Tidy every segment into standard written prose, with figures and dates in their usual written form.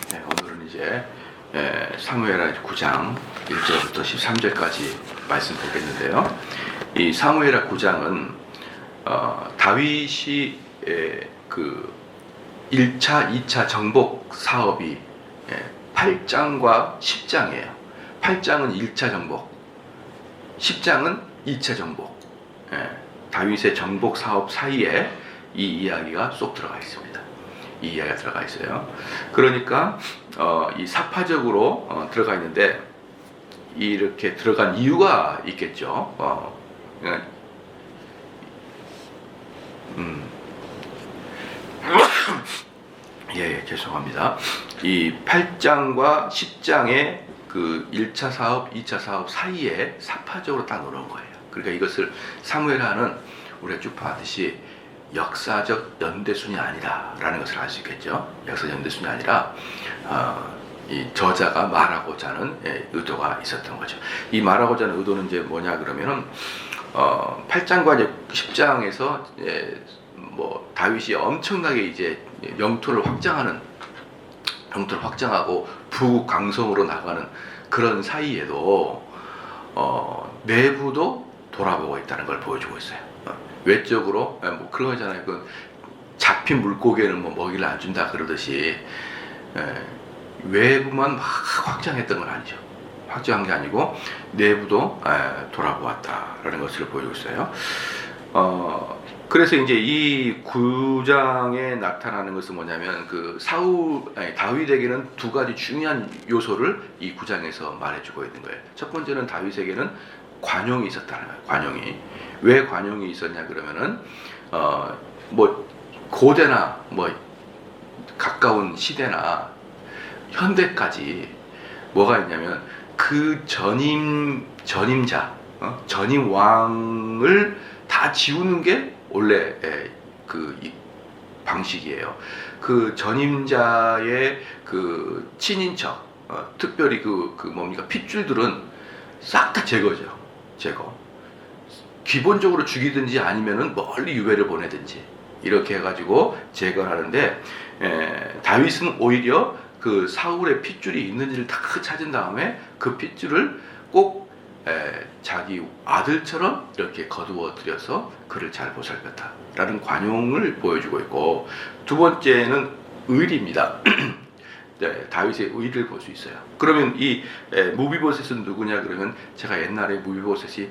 네, 오늘은 이제 사무엘하 9장 1절부터 13절까지 말씀 보겠는데요. 이 사무엘하 9장은 다윗이 그 1차, 2차 정복 사업이 8장과 10장이에요. 8장은 1차 정복, 10장은 2차 정복. 다윗의 정복 사업 사이에 이 이야기가 쏙 들어가 있습니다. 이 이야기가 들어가 있어요. 그러니까 이 사파적으로 들어가 있는데 이렇게 들어간 이유가 있겠죠. 예, 죄송합니다. 이 8장과 10장의 그 1차 사업, 2차 사업 사이에 사파적으로 딱 놓은 거예요. 그러니까 이것을 사무엘하는 우리가 쭉 봤듯이 역사적 연대순이 아니다라는 것을 알 수 있겠죠. 역사적 연대순이 아니라 이 저자가 말하고자 하는 의도가 있었던 거죠. 이 말하고자 하는 의도는 이제 뭐냐 그러면은 8장과 10장에서 뭐 다윗이 엄청나게 이제 영토를 확장하고 부강성으로 나가는 그런 사이에도 내부도 돌아보고 있다는 걸 보여주고 있어요. 외적으로 뭐 그런 거잖아요. 그 잡힌 물고기에는 뭐 먹이를 안 준다 그러듯이 외부만 막 확장했던 건 아니죠. 확장한 게 아니고 내부도 돌아보았다라는 것을 보여주고 있어요. 그래서 이제 이 9장에 나타나는 것은 뭐냐면 그 다윗에게는 두 가지 중요한 요소를 이 9장에서 말해주고 있는 거예요. 첫 번째는 다윗에게는 관용이 있었다는 거예요. 관용이. 왜 관용이 있었냐 그러면은 뭐 고대나 뭐 가까운 시대나 현대까지 뭐가 있냐면 그 전임자, 전임 왕을 다 지우는 게 원래 그 방식이에요. 그 전임자의 그 친인척, 특별히 그 뭡니까 핏줄들은 싹 다 제거죠. 제거. 기본적으로 죽이든지 아니면은 멀리 유배를 보내든지 이렇게 해가지고 제거를 하는데 다윗은 오히려 그 사울의 핏줄이 있는지를 다 찾은 다음에 그 핏줄을 꼭 자기 아들처럼 이렇게 거두어 들여서 그를 잘 보살폈다라는 관용을 보여주고 있고, 두 번째는 의리입니다. 네, 다윗의 의리를 볼 수 있어요. 그러면 이 무비보셋은 누구냐 그러면 제가 옛날에 무비보셋이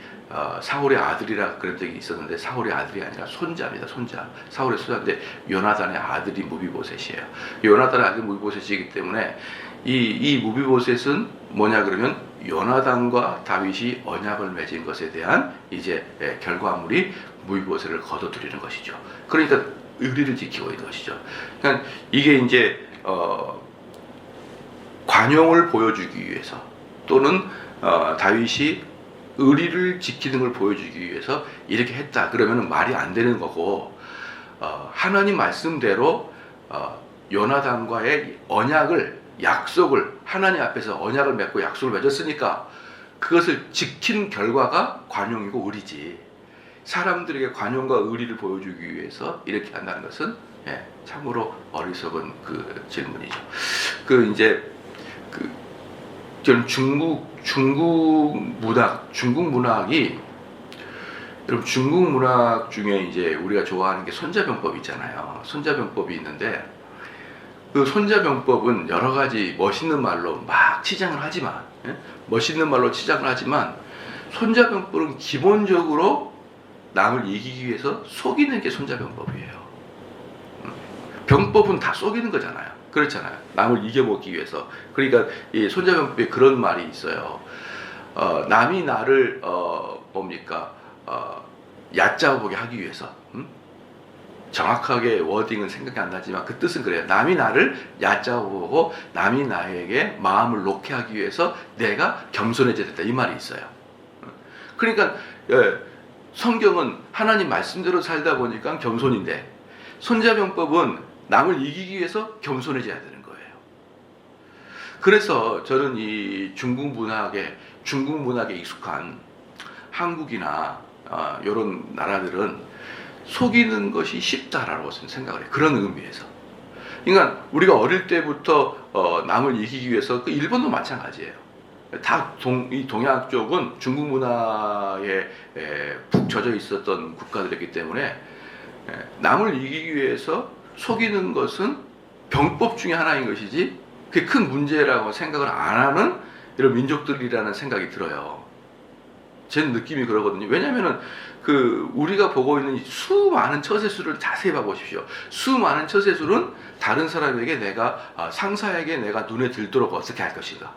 사울의 아들이라 그런 적이 있었는데 사울의 아들이 아니라 손자입니다. 손자. 사울의 손자인데 요나단의 아들이 무비보셋이에요. 요나단의 아들이 무비보셋이기 때문에 이 무비보셋은 뭐냐 그러면 요나단과 다윗이 언약을 맺은 것에 대한 이제 결과물이 무비보셋을 거둬들이는 것이죠. 그러니까 의리를 지키고 있는 것이죠. 그러니까 이게 이제 관용을 보여주기 위해서 또는 다윗이 의리를 지키는 걸 보여주기 위해서 이렇게 했다 그러면 말이 안 되는 거고, 하나님 말씀대로 요나단과의 약속을 하나님 앞에서 언약을 맺고 약속을 맺었으니까 그것을 지킨 결과가 관용이고 의리지, 사람들에게 관용과 의리를 보여주기 위해서 이렇게 한다는 것은 참으로 어리석은 그 질문이죠. 저는 중국 문학이, 여러분 중국 문학 중에 이제 우리가 좋아하는 게 손자병법이 있잖아요. 손자병법이 있는데 그 손자병법은 여러 가지 멋있는 말로 막 치장을 하지만, 손자병법은 기본적으로 남을 이기기 위해서 속이는 게 손자병법이에요. 병법은 다 속이는 거잖아요. 그렇잖아요. 남을 이겨먹기 위해서. 그러니까 이 손자병법에 그런 말이 있어요. 남이 나를 얕잡아보게 하기 위해서. 정확하게 워딩은 생각이 안 나지만 그 뜻은 그래요. 남이 나를 얕잡아보고 남이 나에게 마음을 놓게 하기 위해서 내가 겸손해져야 된다, 이 말이 있어요. 그러니까 성경은 하나님 말씀대로 살다 보니까 겸손인데, 손자병법은 남을 이기기 위해서 겸손해져야 되는 거예요. 그래서 저는 이 중국 문학에 익숙한 한국이나 이런 나라들은 속이는 것이 쉽다라고 생각을 해요. 그런 의미에서. 그러니까 우리가 어릴 때부터 남을 이기기 위해서 그 일본도 마찬가지예요. 다 이 동양 쪽은 중국 문화에 푹 젖어 있었던 국가들이기 때문에 남을 이기기 위해서 속이는 것은 병법 중에 하나인 것이지 그게 큰 문제라고 생각을 안 하는 이런 민족들이라는 생각이 들어요. 제 느낌이 그러거든요. 왜냐하면은 그 우리가 보고 있는 수많은 처세술을 자세히 봐보십시오. 수많은 처세술은 다른 사람에게 내가 상사에게 내가 눈에 들도록 어떻게 할 것인가.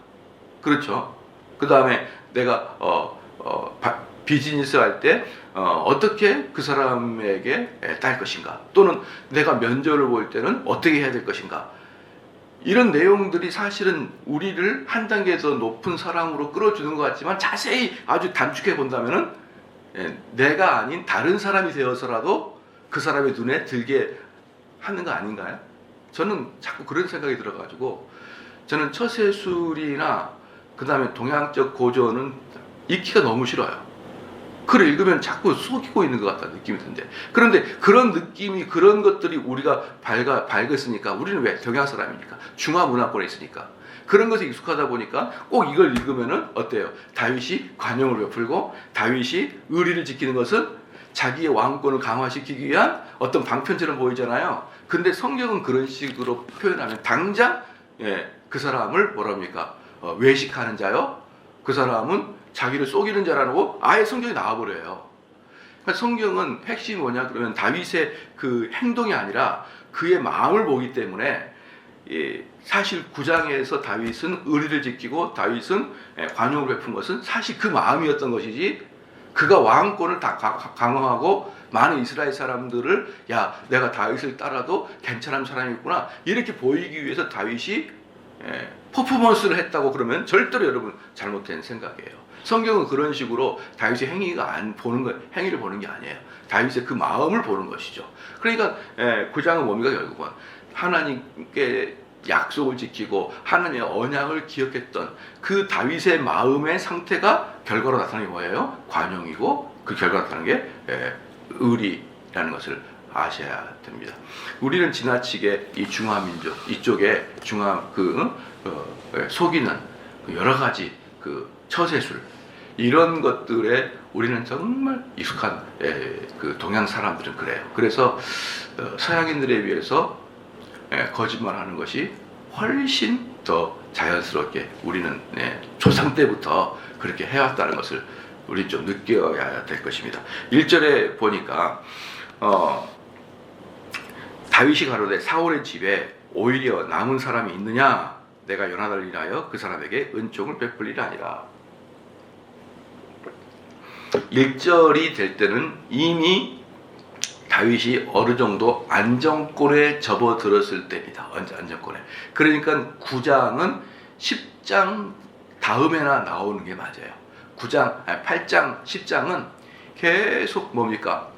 그렇죠. 그 다음에 내가 비즈니스 할 때 어떻게 그 사람에게 딸 것인가. 또는 내가 면접을 볼 때는 어떻게 해야 될 것인가. 이런 내용들이 사실은 우리를 한 단계 더 높은 사람으로 끌어주는 것 같지만 자세히 아주 단축해 본다면은 내가 아닌 다른 사람이 되어서라도 그 사람의 눈에 들게 하는 거 아닌가요? 저는 자꾸 그런 생각이 들어가지고 저는 처세술이나 그 다음에 동양적 고전은 읽기가 너무 싫어요. 글을 읽으면 자꾸 속이고 있는 것 같다는 느낌이 드는데, 그런데 그런 느낌이, 그런 것들이 우리가 밝았으니까, 우리는 왜 동양 사람이니까, 중화 문화권에 있으니까 그런 것에 익숙하다 보니까 꼭 이걸 읽으면은 어때요? 다윗이 관용을 베풀고 다윗이 의리를 지키는 것은 자기의 왕권을 강화시키기 위한 어떤 방편처럼 보이잖아요. 근데 성경은 그런 식으로 표현하면 당장 그 사람을 뭐랍니까? 외식하는 자요. 그 사람은 자기를 속이는 자라고 아예 성경이 나와버려요. 그러니까 성경은 핵심이 뭐냐 그러면 다윗의 그 행동이 아니라 그의 마음을 보기 때문에 사실 9장에서 다윗은 의리를 지키고 다윗은 관용을 베푼 것은 사실 그 마음이었던 것이지, 그가 왕권을 다 강화하고 많은 이스라엘 사람들을 야 내가 다윗을 따라도 괜찮은 사람이 있구나 이렇게 보이기 위해서 다윗이 퍼포먼스를 했다고 그러면 절대로 여러분 잘못된 생각이에요. 성경은 그런 식으로 다윗의 행위를 보는 게 아니에요. 다윗의 그 마음을 보는 것이죠. 그러니까 9장은 뭡니까? 결국은 하나님께 약속을 지키고 하나님의 언약을 기억했던 그 다윗의 마음의 상태가 결과로 나타나는 게 뭐예요? 관용이고 그 결과로 나타나는 게 의리라는 것을 아셔야 됩니다. 우리는 지나치게 이 중화민족 이쪽에 속이는 여러 가지 처세술 이런 것들에 우리는 정말 익숙한 그 동양 사람들은 그래요. 그래서 서양인들에 비해서 거짓말하는 것이 훨씬 더 자연스럽게 우리는 조상 때부터 그렇게 해왔다는 것을 우리 좀 느껴야 될 것입니다. 1절에 보니까 다윗이 가로되 사울의 집에 오히려 남은 사람이 있느냐? 내가 요나단을 인하여 그 사람에게 은총을 베풀리라 아니라. 1절이 될 때는 이미 다윗이 어느 정도 안정권에 접어들었을 때입니다. 안정권에. 그러니까 9장은 10장 다음에나 나오는 게 맞아요. 8장, 10장은 계속 뭡니까?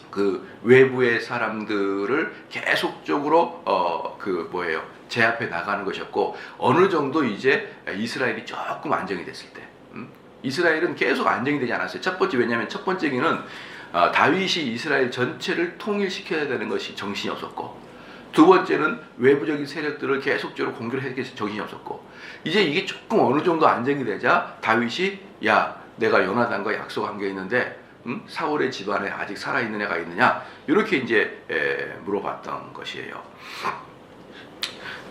그 외부의 사람들을 계속적으로 제압해 나가는 것이었고, 어느 정도 이제 이스라엘이 조금 안정이 됐을 때, 이스라엘은 계속 안정이 되지 않았어요. 첫 번째, 왜냐하면 첫 번째는 다윗이 이스라엘 전체를 통일시켜야 되는 것이 정신이 없었고, 두 번째는 외부적인 세력들을 계속적으로 공격을 해야 해서 정신이 없었고, 이제 이게 조금 어느 정도 안정이 되자 다윗이 야 내가 요나단과 약속한 게 있는데 사울의 집안에 아직 살아있는 애가 있느냐 이렇게 이제 물어봤던 것이에요.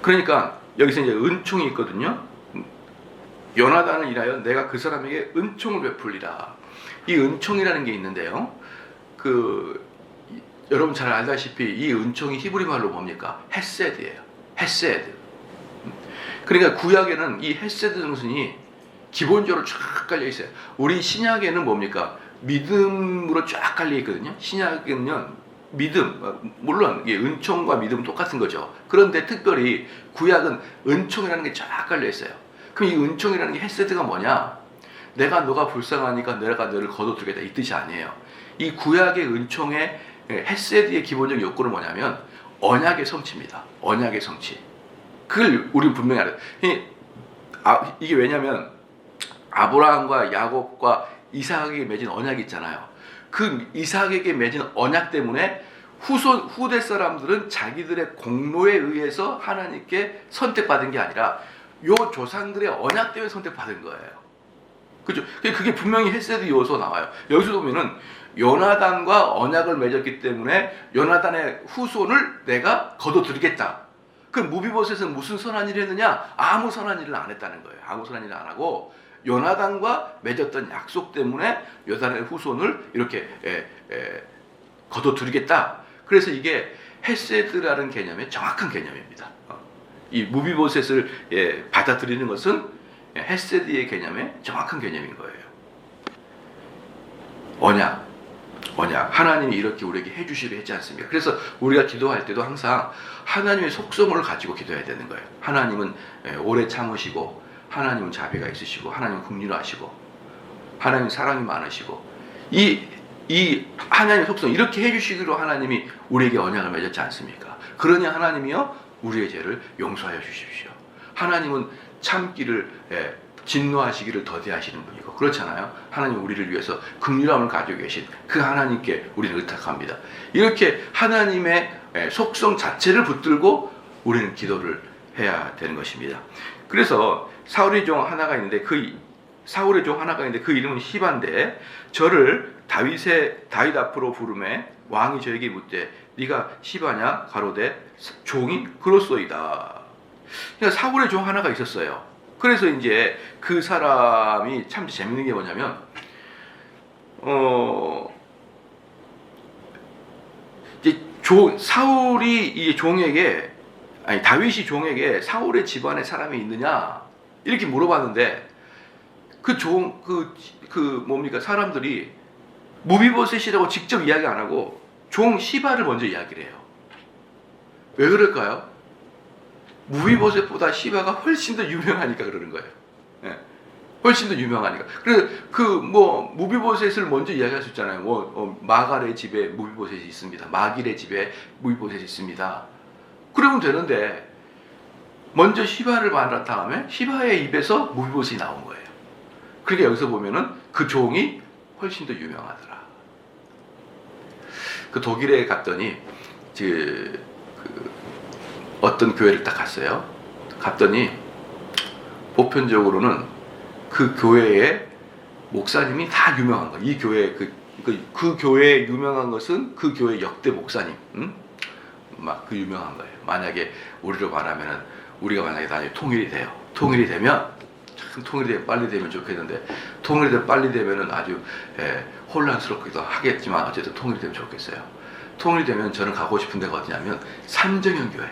그러니까 여기서 이제 은총이 있거든요. 요나단을 인하여 내가 그 사람에게 은총을 베풀리라. 이 은총이라는 게 있는데요. 여러분 잘 알다시피 이 은총이 히브리 말로 뭡니까? 헤세드예요. 헤세드. 그러니까 구약에는 이 헤세드 정신이 기본적으로 쫙 깔려 있어요. 우리 신약에는 뭡니까? 믿음으로 쫙 깔려 있거든요. 신약은요, 믿음, 물론 은총과 믿음은 똑같은 거죠. 그런데 특별히 구약은 은총이라는 게 쫙 깔려 있어요. 그럼 이 은총이라는 게 헤세드가 뭐냐? 너가 불쌍하니까 내가 너를 거둬들겠다 이 뜻이 아니에요. 이 구약의 은총의 헤세드의 기본적 요건은 뭐냐면 언약의 성취입니다. 언약의 성취. 그걸 우리는 분명히 알아요. 이게 왜냐면 아브라함과 야곱과 이삭에게 맺은 언약이 있잖아요. 그 이삭에게 맺은 언약 때문에 후대 사람들은 자기들의 공로에 의해서 하나님께 선택받은 게 아니라 요 조상들의 언약 때문에 선택받은 거예요. 그죠? 그게 분명히 헤세드 요소 나와요. 여기서 보면은 요나단과 언약을 맺었기 때문에 요나단의 후손을 내가 거둬들이겠다. 그 무비보셋은 무슨 선한 일을 했느냐? 아무 선한 일을 안 했다는 거예요. 아무 선한 일을 안 하고 요나단과 맺었던 약속 때문에 요나단의 후손을 이렇게 거둬들이겠다. 그래서 이게 헤세드라는 개념의 정확한 개념입니다. 이 무비보셋을 받아들이는 것은 헤세드의 개념의 정확한 개념인 거예요. 언약. 하나님이 이렇게 우리에게 해주시려 했지 않습니까? 그래서 우리가 기도할 때도 항상 하나님의 속성을 가지고 기도해야 되는 거예요. 하나님은 오래 참으시고, 하나님은 자비가 있으시고, 하나님은 긍휼하시고, 하나님은 사랑이 많으시고, 이 하나님의 속성 이렇게 해주시기로 하나님이 우리에게 언약을 맺었지 않습니까? 그러니 하나님이요 우리의 죄를 용서하여 주십시오. 하나님은 참기를 진노하시기를 더디하시는 분이고 그렇잖아요. 하나님 우리를 위해서 긍휼함을 가지고 계신 그 하나님께 우리는 의탁합니다. 이렇게 하나님의 속성 자체를 붙들고 우리는 기도를 해야 되는 것입니다. 그래서 사울의 종 하나가 있는데 그 이름은 시바인데 저를 다윗 앞으로 부르매 왕이 저에게 묻되 네가 시바냐 가로되 종이 그렇소이다. 그러니까 사울의 종 하나가 있었어요. 그래서 이제 그 사람이 참 재밌는 게 뭐냐면 이제 사울이 이 종에게 다윗이 종에게 사울의 집안에 사람이 있느냐 이렇게 물어봤는데 사람들이 무비보셋이라고 직접 이야기 안 하고 종 시바를 먼저 이야기를 해요. 왜 그럴까요? 무비보셋보다 시바가 훨씬 더 유명하니까 그러는 거예요. 예. 훨씬 더 유명하니까. 그래서 무비보셋을 먼저 이야기할 수 있잖아요. 마갈의 집에 무비보셋이 있습니다. 마길의 집에 무비보셋이 있습니다. 그러면 되는데 먼저 시바를 만난 다음에 시바의 입에서 무비보셋이 나온 거예요. 그러니까 여기서 보면은 그 종이 훨씬 더 유명하더라. 그 독일에 갔더니 어떤 교회를 딱 갔어요. 갔더니 보편적으로는 그 교회의 목사님이 다 유명한 거예요. 이 교회 그 교회에 유명한 것은 그 교회 역대 목사님, 막 그 유명한 거예요. 만약에 우리로 말하면은 우리가 만약에 나중에 통일이 되면 참 통일이 빨리 되면 좋겠는데 통일이 빨리 되면은 아주 혼란스럽기도 하겠지만 어쨌든 통일이 되면 좋겠어요. 통일이 되면 저는 가고 싶은 데가 어디냐면 산정현 교회.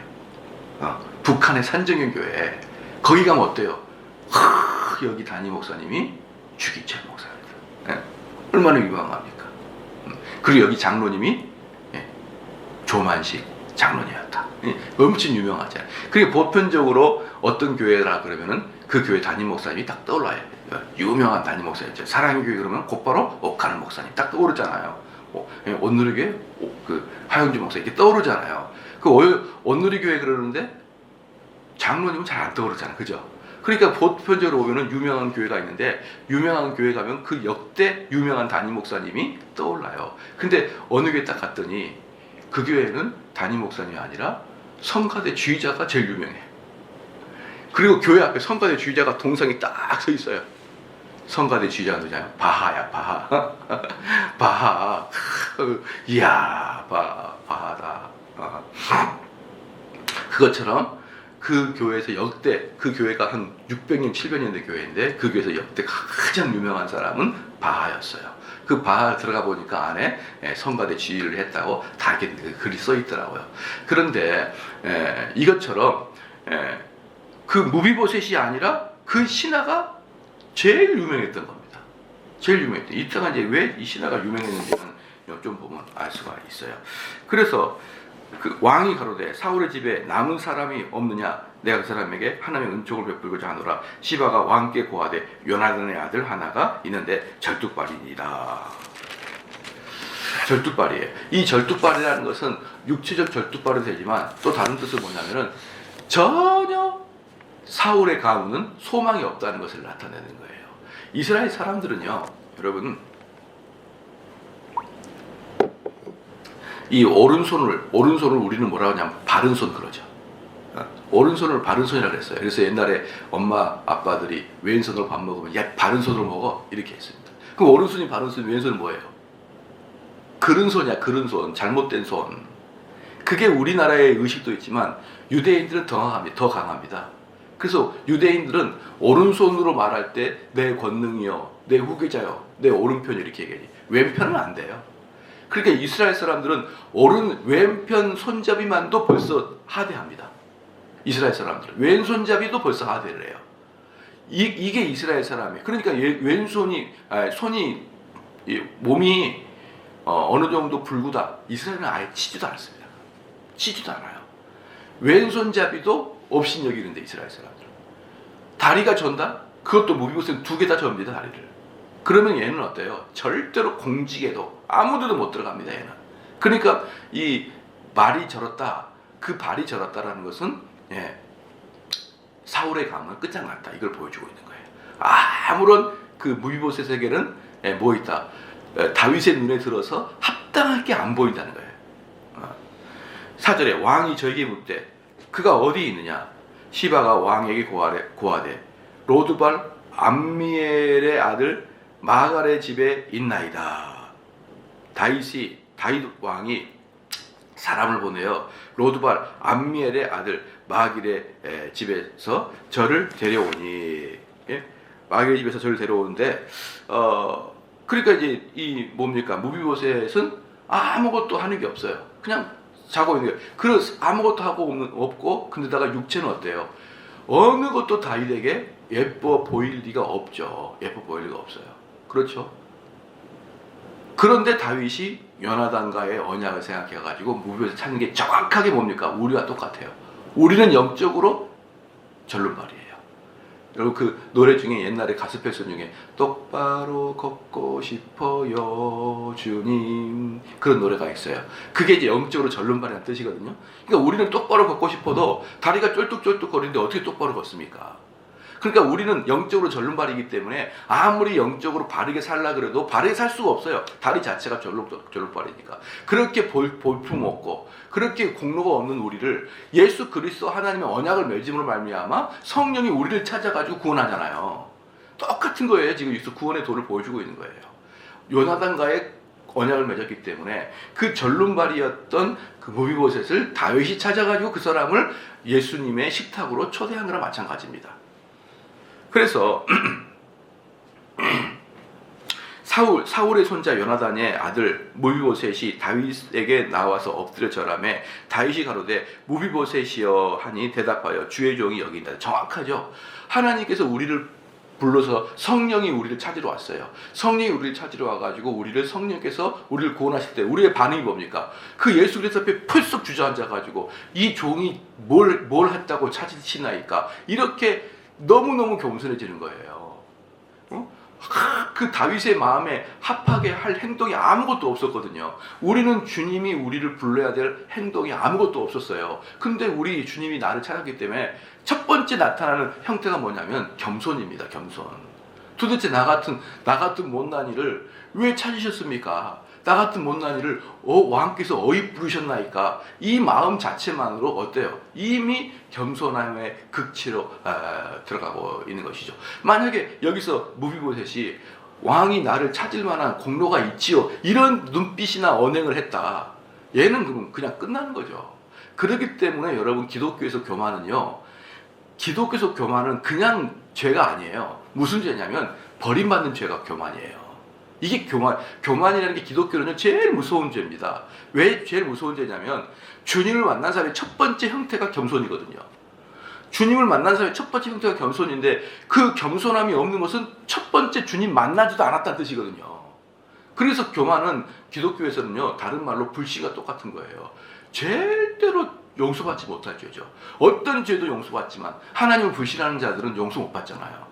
북한의 산정현 교회. 거기 가면 어때요? 여기 담임 목사님이 주기철 목사입니다. 얼마나 유명합니까? 그리고 여기 장로님이 조만식 장로님이었다. 엄청 유명하잖아요. 그리고 보편적으로 어떤 교회라 그러면은 그 교회 담임 목사님이 딱 떠올라요. 유명한 담임 목사님. 사랑교회 그러면 곧바로 옥하는 목사님 딱 떠오르잖아요. 온누리교회 그 하영주 목사 이렇게 떠오르잖아요. 그 온누리교회 그러는데 장로님은 잘 안 떠오르잖아요. 그죠? 그러니까 보편적으로 보면은 유명한 교회가 있는데 유명한 교회 가면 그 역대 유명한 담임 목사님이 떠올라요. 근데 어느 교회 딱 갔더니 그 교회는 담임 목사님이 아니라 성가대 주의자가 제일 유명해. 그리고 교회 앞에 성가대 주의자가 동상이 딱 서 있어요. 성가대 주의자가 누구냐? 바하야, 바하. 바하. 이야, 바하다. 그것처럼 그 교회에서 역대, 그 교회가 한 600년, 700년 된 교회인데 그 교회에서 역대 가장 유명한 사람은 바하였어요. 그 바하 들어가 보니까 안에 성가대 지휘를 했다고 다 이렇게 글이 써 있더라고요. 그런데 이것처럼 그 무비보셋이 아니라 그 신하가 제일 유명했던 겁니다. 제일 유명했던. 이때가 이제 왜 이 신하가 유명했는지는 좀 보면 알 수가 있어요. 그래서 그 왕이 가로되 사울의 집에 남은 사람이 없느냐? 내가 그 사람에게 하나님의 은총을 베풀고자 하노라. 시바가 왕께 고하되 요나단의 아들 하나가 있는데 절뚝발이니라. 절뚝발이에요. 이 절뚝발이라는 것은 육체적 절뚝발이 되지만 또 다른 뜻은 뭐냐면은 전혀 사울의 가문은 소망이 없다는 것을 나타내는 거예요. 이스라엘 사람들은요, 여러분, 이 오른손을 우리는 뭐라고 하냐면 바른 손 그러죠. 오른손을 바른 손이라고 그랬어요. 그래서 옛날에 엄마 아빠들이 왼손으로 밥 먹으면 야 바른 손으로 먹어 이렇게 했습니다. 그럼 오른손이 바른 손, 왼손은 뭐예요? 그른 손이야. 그른 손, 잘못된 손. 그게 우리나라의 의식도 있지만 유대인들은 더 강합니다. 그래서 유대인들은 오른손으로 말할 때 내 권능이요, 내 후계자요, 내 오른편 이렇게 얘기하지. 왼편은 안 돼요. 그러니까 이스라엘 사람들은 왼편 손잡이만도 벌써 하대합니다. 이스라엘 사람들은 왼손잡이도 벌써 하대를 해요. 이게 이스라엘 사람이에요. 그러니까 몸이 어느 정도 불구다. 이스라엘은 아예 치지도 않습니다. 치지도 않아요. 왼손잡이도 없인 여기는데 이스라엘 사람들은. 다리가 전다? 그것도 무비보셋은 2개 다 접니다, 다리를. 그러면 얘는 어때요? 절대로 공직에도 아무데도 못 들어갑니다, 얘는. 그러니까 이 말이 저렇다, 그 발이 저렇다라는 것은 사울의 가문은 끝장났다, 이걸 보여주고 있는 거예요. 아무런 그 무비보셋에게는 뭐 있다? 다윗의 눈에 들어서 합당할 게 안 보인다는 거예요. 4절에 왕이 저에게 묻되 그가 어디 있느냐? 시바가 왕에게 고하되 로드발 암미엘의 아들 마갈의 집에 있나이다. 다윗 왕이 사람을 보내어 로드발 암미엘의 아들 마길의 집에서 저를 데려오니. 마길의 집에서 저를 데려오는데 그러니까 이제 이 뭡니까? 무비보셋은 아무것도 하는 게 없어요. 그냥 자고 있는 거예요. 그래서 아무것도 하고 없고 근데다가 육체는 어때요? 어느 것도 다윗에게 예뻐 보일 리가 없죠. 예뻐 보일 리가 없어요. 그렇죠? 그런데 다윗이 요나단과의 언약을 생각해가지고 무비보셋 찾는 게 정확하게 뭡니까? 우리와 똑같아요. 우리는 영적으로 절름발이에요. 여러분 그 노래 중에 옛날에 가스펠선 중에 똑바로 걷고 싶어요 주님 그런 노래가 있어요. 그게 이제 영적으로 절름발이라는 뜻이거든요. 그러니까 우리는 똑바로 걷고 싶어도 다리가 쫄뚝쫄뚝 거리는데 어떻게 똑바로 걷습니까? 그러니까 우리는 영적으로 절름발이기 때문에 아무리 영적으로 바르게 살라 그래도 바르게 살 수가 없어요. 다리 자체가 절름발이니까. 그렇게 볼품 없고 그렇게 공로가 없는 우리를 예수 그리스도 하나님의 언약을 맺음으로 말미암아 성령이 우리를 찾아가지고 구원하잖아요. 똑같은 거예요. 지금 예수 구원의 도를 보여주고 있는 거예요. 요나단과의 언약을 맺었기 때문에 그 절름발이었던 그 무비보셋을 다윗이 찾아가지고 그 사람을 예수님의 식탁으로 초대한 거랑 마찬가지입니다. 그래서 사울의 손자 요나단의 아들 무비보셋이 다윗에게 나와서 엎드려 절하매 다윗이 가로되 무비보셋이여 하니 대답하여 주의 종이 여기 있다. 정확하죠. 하나님께서 우리를 불러서 성령이 우리를 찾으러 왔어요. 성령이 우리를 찾으러 와가지고 성령께서 우리를 구원하실 때 우리의 반응이 뭡니까? 그 예수 그리스도 앞에 펄썩 주저앉아가지고 이 종이 뭘 했다고 찾으시나이까 이렇게 너무너무 겸손해지는 거예요. 그 다윗의 마음에 합하게 할 행동이 아무것도 없었거든요. 우리는 주님이 우리를 불러야 될 행동이 아무것도 없었어요. 근데 우리 주님이 나를 찾았기 때문에 첫 번째 나타나는 형태가 뭐냐면 겸손입니다. 겸손. 도대체 나 같은 못난 이를 왜 찾으셨습니까? 나 같은 못난 이를 왕께서 어이 부르셨나이까? 이 마음 자체만으로 어때요? 이미 겸손함의 극치로 들어가고 있는 것이죠. 만약에 여기서 무비보셋이 왕이 나를 찾을 만한 공로가 있지요, 이런 눈빛이나 언행을 했다, 얘는 그냥 끝나는 거죠. 그렇기 때문에 여러분 기독교에서 교만은 그냥 죄가 아니에요. 무슨 죄냐면 버림받는 죄가 교만이에요. 이게 교만이라는 게 기독교는 제일 무서운 죄입니다. 왜 제일 무서운 죄냐면 주님을 만난 사람의 첫 번째 형태가 겸손이거든요. 주님을 만난 사람의 첫 번째 형태가 겸손인데 그 겸손함이 없는 것은 첫 번째 주님 만나지도 않았다는 뜻이거든요. 그래서 교만은 기독교에서는요, 다른 말로 불씨가 똑같은 거예요. 절대로 용서받지 못할 죄죠. 어떤 죄도 용서받지만 하나님을 불신하는 자들은 용서 못 받잖아요.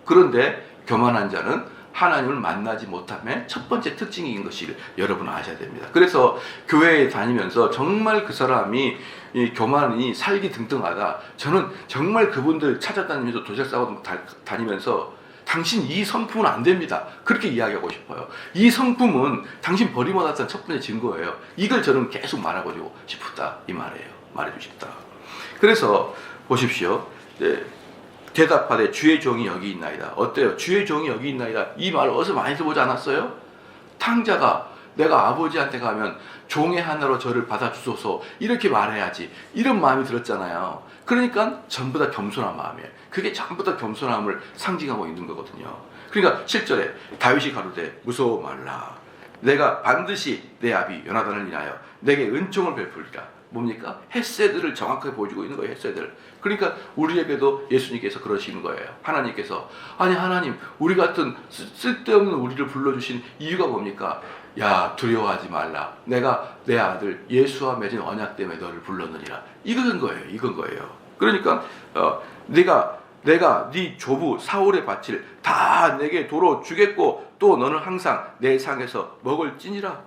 그런데 교만한 자는 하나님을 만나지 못함의 첫 번째 특징인 것을 여러분 아셔야 됩니다. 그래서 교회에 다니면서 정말 그 사람이 이 교만이 살기 등등하다, 저는 정말 그분들 찾아다니면서 도시락 싸고 다니면서 당신 이 성품은 안 됩니다. 그렇게 이야기하고 싶어요. 이 성품은 당신 버림받았다는 첫 번째 증거예요. 이걸 저는 계속 말하고 싶다 이 말이에요. 말해주고 싶다. 그래서 보십시오. 네, 대답하되 주의 종이 여기 있나이다. 어때요? 주의 종이 여기 있나이다. 이 말 어디서 많이 들어보지 않았어요? 탕자가 내가 아버지한테 가면 종의 하나로 저를 받아주소서 이렇게 말해야지 이런 마음이 들었잖아요. 그러니까 전부 다 겸손한 마음이에요. 그게 전부 다 겸손함을 상징하고 있는 거거든요. 그러니까 7절에 다윗이 가로되 무서워 말라. 내가 반드시 내 아비 요나단을 인하여 내게 은총을 베풀리라. 뭡니까? 헷세드를 정확하게 보여주고 있는 거예요. 헷세드를. 그러니까 우리에게도 예수님께서 그러시는 거예요. 하나님께서 아니 하나님 우리 같은 쓸데없는 우리를 불러주신 이유가 뭡니까? 야 두려워하지 말라. 내가 내 아들 예수와 맺은 언약 때문에 너를 불렀느니라. 이건 거예요. 이건 거예요. 그러니까 내가 네 조부 사울의 밭을 다 내게 도로 주겠고 또 너는 항상 내 상에서 먹을지니라.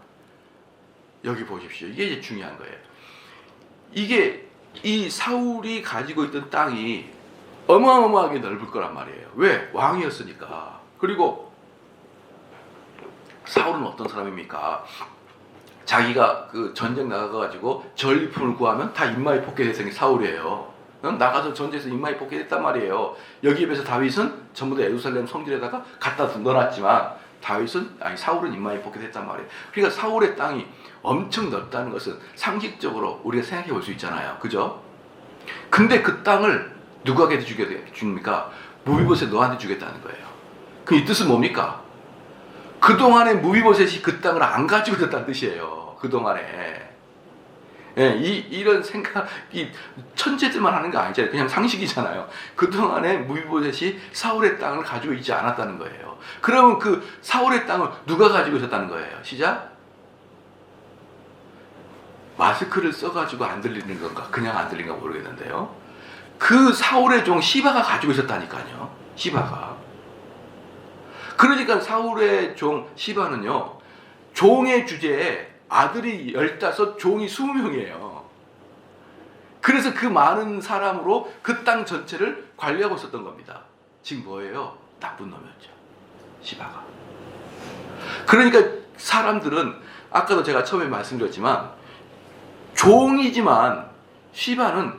여기 보십시오. 이게 이제 중요한 거예요. 이게 이 사울이 가지고 있던 땅이 어마어마하게 넓을 거란 말이에요. 왜? 왕이었으니까. 그리고 사울은 어떤 사람입니까? 자기가 그 전쟁 나가가지고 전리품을 구하면 다 인마에 뽑게 대상이 사울이에요. 나가서 전쟁에서 인마에 뽑게 됐단 말이에요. 여기에 비해서 다윗은 전부 다 예루살렘 성질에다가 갖다 넣어놨지만 사울은 인마에 뽑게 됐단 말이에요. 그러니까 사울의 땅이 엄청 넓다는 것은 상식적으로 우리가 생각해 볼 수 있잖아요. 그죠? 근데 그 땅을 누구에게 줍니까? 무비보셋 너한테 주겠다는 거예요. 그 이 뜻은 뭡니까? 그동안에 무비보셋이 그 땅을 안 가지고 있었다는 뜻이에요. 그동안에. 예, 이런 생각이 천재들만 하는 거 아니잖아요. 그냥 상식이잖아요. 그동안에 무비보셋이 사울의 땅을 가지고 있지 않았다는 거예요. 그러면 그 사울의 땅을 누가 가지고 있었다는 거예요? 시작. 마스크를 써가지고 안 들리는 건가? 그냥 안 들리는가 모르겠는데요. 그 사울의 종 시바가 가지고 있었다니까요. 시바가. 그러니까 사울의 종 시바는요. 종의 주제에 아들이 15, 종이 20명이에요. 그래서 그 많은 사람으로 그 땅 전체를 관리하고 있었던 겁니다. 지금 뭐예요? 나쁜 놈이었죠. 시바가. 그러니까 사람들은 아까도 제가 처음에 말씀드렸지만 종이지만 시바는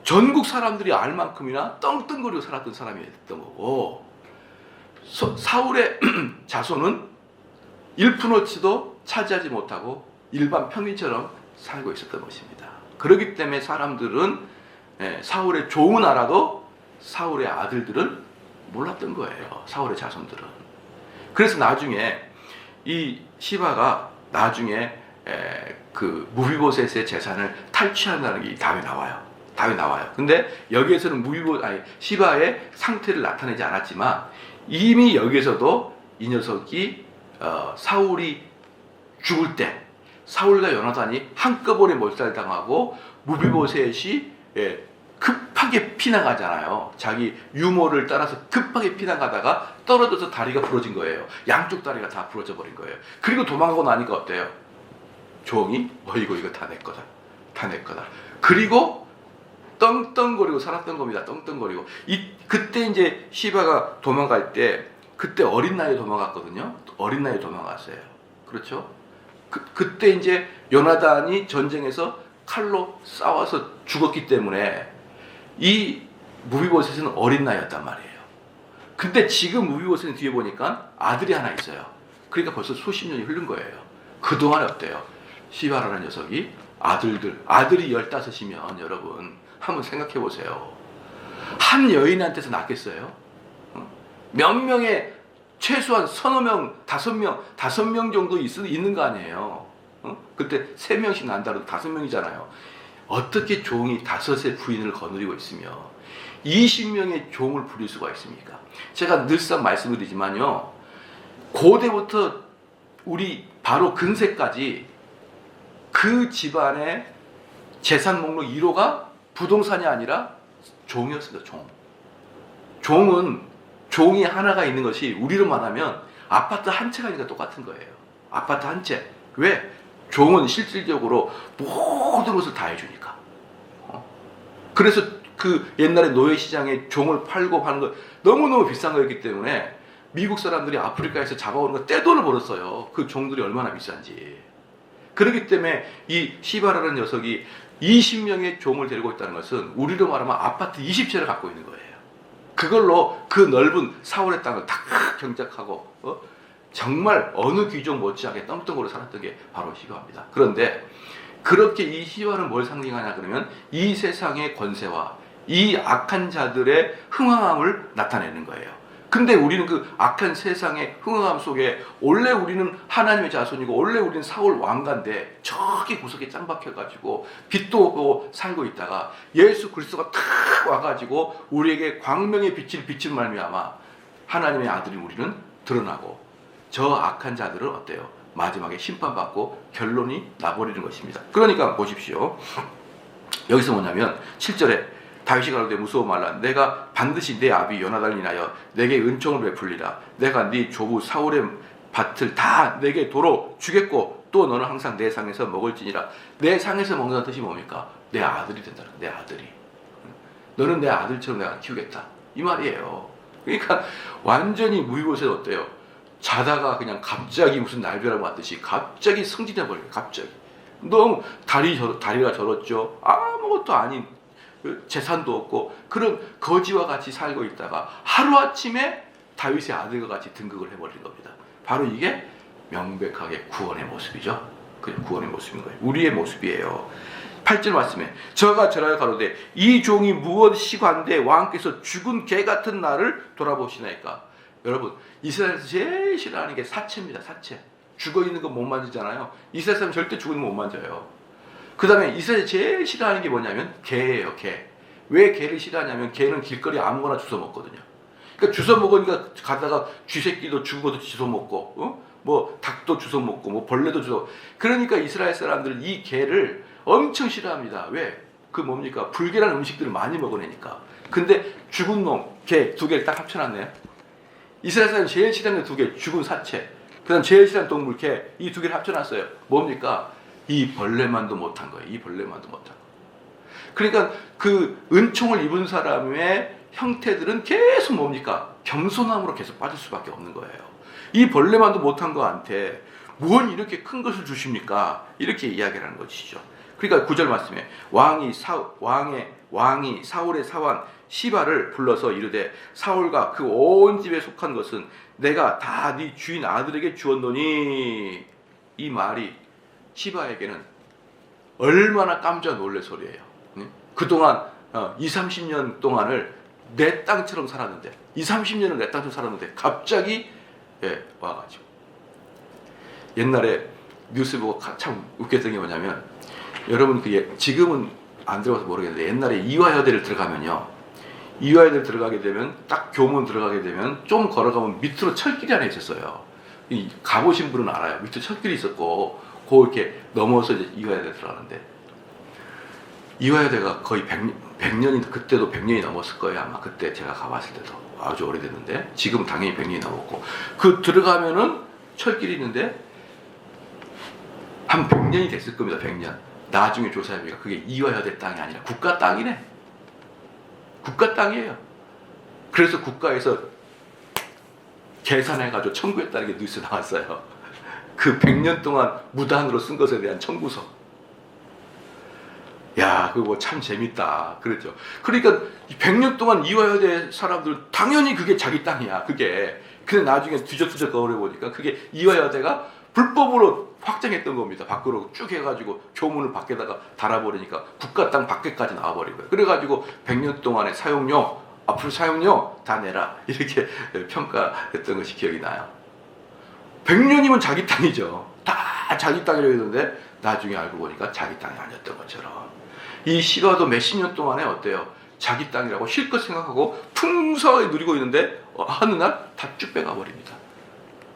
전국 사람들이 알 만큼이나 떵떵거리고 살았던 사람이었던 거고 사울의 자손은 1%치도 차지하지 못하고 일반 평민처럼 살고 있었던 것입니다. 그렇기 때문에 사람들은 사울의 종은 알아도 사울의 아들들은 몰랐던 거예요. 사울의 자손들은. 그래서 나중에 이 시바가 나중에 그 무비보셋의 재산을 탈취한다는 게 답이 나와요. 근데 여기에서는 시바의 상태를 나타내지 않았지만 이미 여기에서도 이 녀석이 사울이 죽을 때 사울과 요나단이 한꺼번에 몰살당하고 무비보셋이 급하게 피나가잖아요. 자기 유모를 따라서 급하게 피나가다가 떨어져서 다리가 부러진 거예요. 양쪽 다리가 다 부러져 버린 거예요. 그리고 도망가고 나니까 어때요? 종이 이거 다 내 거다. 그리고 떵떵거리고 살았던 겁니다. 떵떵거리고. 그때 이제 시바가 도망갈 때 그때 어린 나이에 도망갔거든요. 어린 나이에 도망갔어요. 그렇죠? 그때 이제 요나단이 전쟁에서 칼로 싸워서 죽었기 때문에 이 무비보셋은 어린 나이였단 말이에요. 근데 지금 무비보셋은 뒤에 보니까 아들이 하나 있어요. 그러니까 벌써 수십 년이 흐른 거예요. 그동안에 어때요? 시바라는 녀석이 아들이 15이면 여러분 한번 생각해 보세요. 한 여인한테서 낳겠어요? 몇 명의 최소한 서너 명, 5명 정도 있는 거 아니에요. 그때 3명씩 난다 그래도 5명이잖아요. 어떻게 종이 5의 부인을 거느리고 있으며 20명의 종을 부릴 수가 있습니까? 제가 늘상 말씀드리지만요. 고대부터 우리 바로 근세까지 그 집안의 재산 목록 1호가 부동산이 아니라 종이었습니다. 종은 종이 하나가 있는 것이 우리로 말하면 아파트 한 채가 있는 거 똑같은 거예요. 아파트 한 채. 왜? 종은 실질적으로 모든 것을 다 해주니까. 그래서 그 옛날에 노예시장에 종을 팔고 파는 거 너무너무 비싼 거였기 때문에 미국 사람들이 아프리카에서 잡아오는 거 떼돈을 벌었어요. 그 종들이 얼마나 비싼지. 그렇기 때문에 이 시바라는 녀석이 20명의 종을 데리고 있다는 것은 우리로 말하면 아파트 20채를 갖고 있는 거예요. 그걸로 그 넓은 사울의 땅을 다 경작하고 정말 어느 귀족 못지않게 떵떵거려 살았던 게 바로 시바입니다. 그런데 그렇게 이 시바는 뭘 상징하냐 그러면 이 세상의 권세와 이 악한 자들의 흥황함을 나타내는 거예요. 근데 우리는 그 악한 세상의 흥황함 속에 원래 우리는 하나님의 자손이고 원래 우리는 사울 왕가인데 저기 구석에 짱 박혀가지고 빛도 없고 살고 있다가 예수 그리스도가 탁 와가지고 우리에게 광명의 빛을 비친 말미암아 하나님의 아들이 우리는 드러나고 저 악한 자들은 어때요? 마지막에 심판받고 결론이 나버리는 것입니다. 그러니까 보십시오. 여기서 뭐냐면 7절에 다윗이 가로되 무서워 말라. 내가 반드시 내 아비 요나단을 인하여 내게 은총을 베풀리라. 내가 네 조부 사울의 밭을 다 내게 도로 주겠고 또 너는 항상 내 상에서 먹을지니라. 내 상에서 먹는다는 뜻이 뭡니까? 내 아들이 된다는 거야. 내 아들이. 너는 내 아들처럼 내가 키우겠다. 이 말이에요. 그러니까 완전히 무이곳에서 어때요? 자다가 그냥 갑자기 무슨 날벼락 왔듯이 갑자기 승진해 버려요. 갑자기. 너무 다리가 저렇죠. 아무것도 아닌 재산도 없고 그런 거지와 같이 살고 있다가 하루아침에 다윗의 아들과 같이 등극을 해버린 겁니다. 바로 이게 명백하게 구원의 모습이죠. 그냥 구원의 모습인 거예요. 우리의 모습이에요. 8절 말씀에 저가 절하여 가로되 이 종이 무엇이관데 왕께서 죽은 개 같은 나를 돌아보시나이까. 여러분 이스라엘에서 제일 싫어하는 게 사체입니다. 사체. 죽어있는 거 못 만지잖아요. 이스라엘 사람 절대 죽어있는 거 못 만져요. 그 다음에 이스라엘이 제일 싫어하는 게 뭐냐면 개예요. 개. 왜 개를 싫어하냐면 개는 길거리 아무거나 주워 먹거든요. 그러니까 주워 먹으니까 가다가 쥐새끼도 죽은 것도 주워 먹고 뭐 닭도 주워 먹고 뭐 벌레도 주워. 그러니까 이스라엘 사람들은 이 개를 엄청 싫어합니다. 왜? 그 뭡니까? 불결한 음식들을 많이 먹어내니까. 근데 죽은 놈, 개 두 개를 딱 합쳐놨네요. 이스라엘 사람이 제일 싫어하는 두 개, 죽은 사체. 그 다음 제일 싫어하는 동물, 개. 이 두 개를 합쳐놨어요. 뭡니까? 이 벌레만도 못한 거예요. 이 벌레만도 못한 거예요. 그러니까 그 은총을 입은 사람의 형태들은 계속 뭡니까? 겸손함으로 계속 빠질 수밖에 없는 거예요. 이 벌레만도 못한 거한테 뭘 이렇게 큰 것을 주십니까? 이렇게 이야기를 하는 것이죠. 그러니까 9절 말씀에 왕이 사울의 사환 시바를 불러서 이르되 사울과 그 온 집에 속한 것은 내가 다 네 주인 아들에게 주었노니. 이 말이 시바에게는 얼마나 깜짝 놀랄 소리예요. 그동안 20-30년 동안을 내 땅처럼 살았는데 20-30년을 내 땅처럼 살았는데 갑자기 와가지고 옛날에 뉴스 보고 참 웃겼던 게 뭐냐면 여러분 지금은 안 들어가서 모르겠는데 옛날에 이화여대를 들어가면요. 이화여대를 들어가게 되면 딱 교문 들어가게 되면 좀 걸어가면 밑으로 철길이 하나 있었어요. 가보신 분은 알아요. 밑에 철길이 있었고 이렇게 넘어서 이제 이화여대 들어가는데 이화여대가 거의 100년이 그때도 100년이 넘었을 거예요. 아마 그때 제가 가봤을 때도 아주 오래됐는데 지금 당연히 100년이 넘었고 그 들어가면은 철길이 있는데 한 100년이 됐을 겁니다. 100년. 나중에 조사해보니까 그게 이화여대 땅이 아니라 국가 땅이네. 국가 땅이에요. 그래서 국가에서 계산해가지고 청구했다는 게 뉴스 나왔어요. 그 100년 동안 무단으로 쓴 것에 대한 청구서. 야, 그거 참 재밌다. 그랬죠. 그러니까 100년 동안 이화여대 사람들 당연히 그게 자기 땅이야. 그게. 근데 나중에 뒤적뒤적 거울해보니까 그게 이화여대가 불법으로 확장했던 겁니다. 밖으로 쭉 해가지고 교문을 밖에다가 달아버리니까 국가 땅 밖에까지 나와버린 거예요. 그래가지고 100년 동안의 사용료, 앞으로 사용료 다 내라. 이렇게 평가했던 것이 기억이 나요. 100년이면 자기 땅이죠. 다 자기 땅이라고 했는데 나중에 알고 보니까 자기 땅이 아니었던 것처럼. 이 시바도 몇십 년 동안에 어때요? 자기 땅이라고 실컷 생각하고 풍성하게 누리고 있는데 어느 날 다 쭉 빼가 버립니다.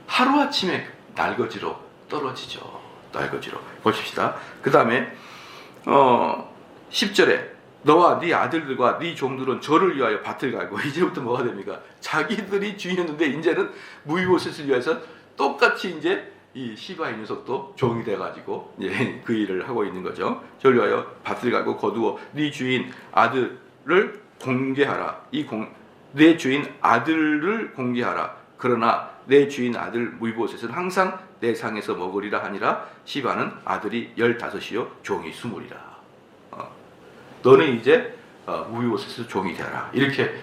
하루아침에 날거지로 떨어지죠. 날거지로. 보십시다. 그 다음에 10절에 너와 네 아들들과 네 종들은 저를 위하여 밭을 갈고. 이제부터 뭐가 됩니까? 자기들이 주인이었는데 이제는 무이보셋을 위해서 똑같이 이제 이 시바의 녀석도 종이 돼가지고 이제 그 일을 하고 있는 거죠. 저를 위하여 밭을 갈고 거두어 네 주인 아들을 공개하라. 내 주인 아들을 공개하라. 그러나 내 주인 아들 무비보셋은 항상 내 상에서 먹으리라 하니라. 시바는 아들이 15이요 종이 20이라. 너는 이제 무비보셋의 종이 되라. 이렇게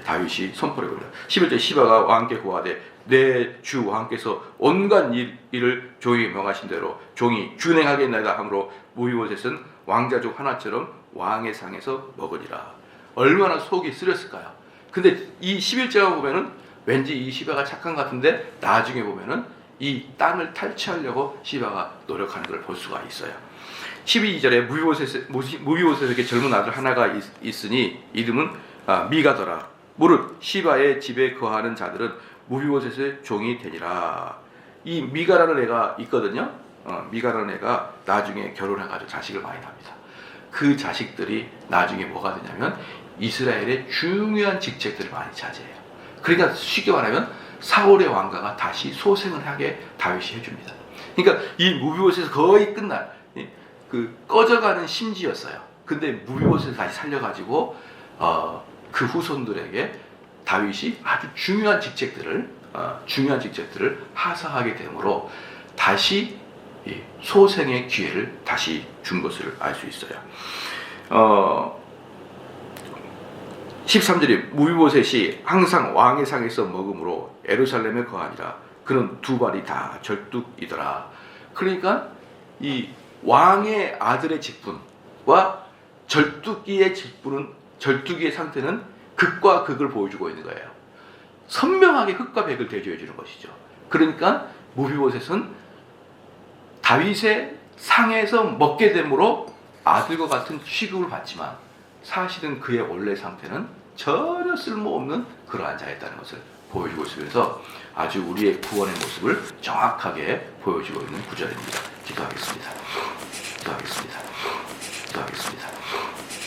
다윗이 선포를 해버려. 11절 시바가 왕께 고하되 내 주 왕께서 온갖 일을 종에게 명하신 대로 종이 준행하겠나이다 하므로 무비보셋은 왕자 중 하나처럼 왕의 상에서 먹으리라. 얼마나 속이 쓰렸을까요? 근데 이 11절에 보면은 왠지 이 시바가 착한 것 같은데 나중에 보면은 이 땅을 탈취하려고 시바가 노력하는 걸 볼 수가 있어요. 12절에 무비보셋에게 젊은 아들 하나가 있으니 이름은 미가더라. 무릇 시바의 집에 거하는 자들은 무비보셋의 종이 되니라. 이 미가라는 애가 있거든요. 미가라는 애가 나중에 결혼해가지고 자식을 많이 낳습니다. 그 자식들이 나중에 뭐가 되냐면 이스라엘의 중요한 직책들을 많이 차지해요. 그러니까 쉽게 말하면 사울의 왕가가 다시 소생을 하게 다윗이 해줍니다. 그러니까 이 무비보셋에서 거의 끝날 그 꺼져가는 심지였어요. 근데 무비보셋을 다시 살려가지고 그 후손들에게 다윗이 아주 중요한 직책들을 하사하게 되므로 다시 소생의 기회를 다시 준 것을 알 수 있어요. 13절에 무비보셋이 항상 왕의 상에서 먹음으로 예루살렘에 거하니라. 그는 두 발이 다 절뚝이더라. 그러니까 이 왕의 아들의 직분과 절뚝이의 직분은, 절뚝이의 상태는 극과 극을 보여주고 있는 거예요. 선명하게 흑과 백을 대조해 주는 것이죠. 그러니까 무비보셋은 다윗의 상에서 먹게 되므로 아들과 같은 취급을 받지만 사실은 그의 원래 상태는 전혀 쓸모없는 그러한 자였다는 것을 보여주고 있으면서 아주 우리의 구원의 모습을 정확하게 보여주고 있는 구절입니다. 기도하겠습니다. 기도하겠습니다. 기도하겠습니다.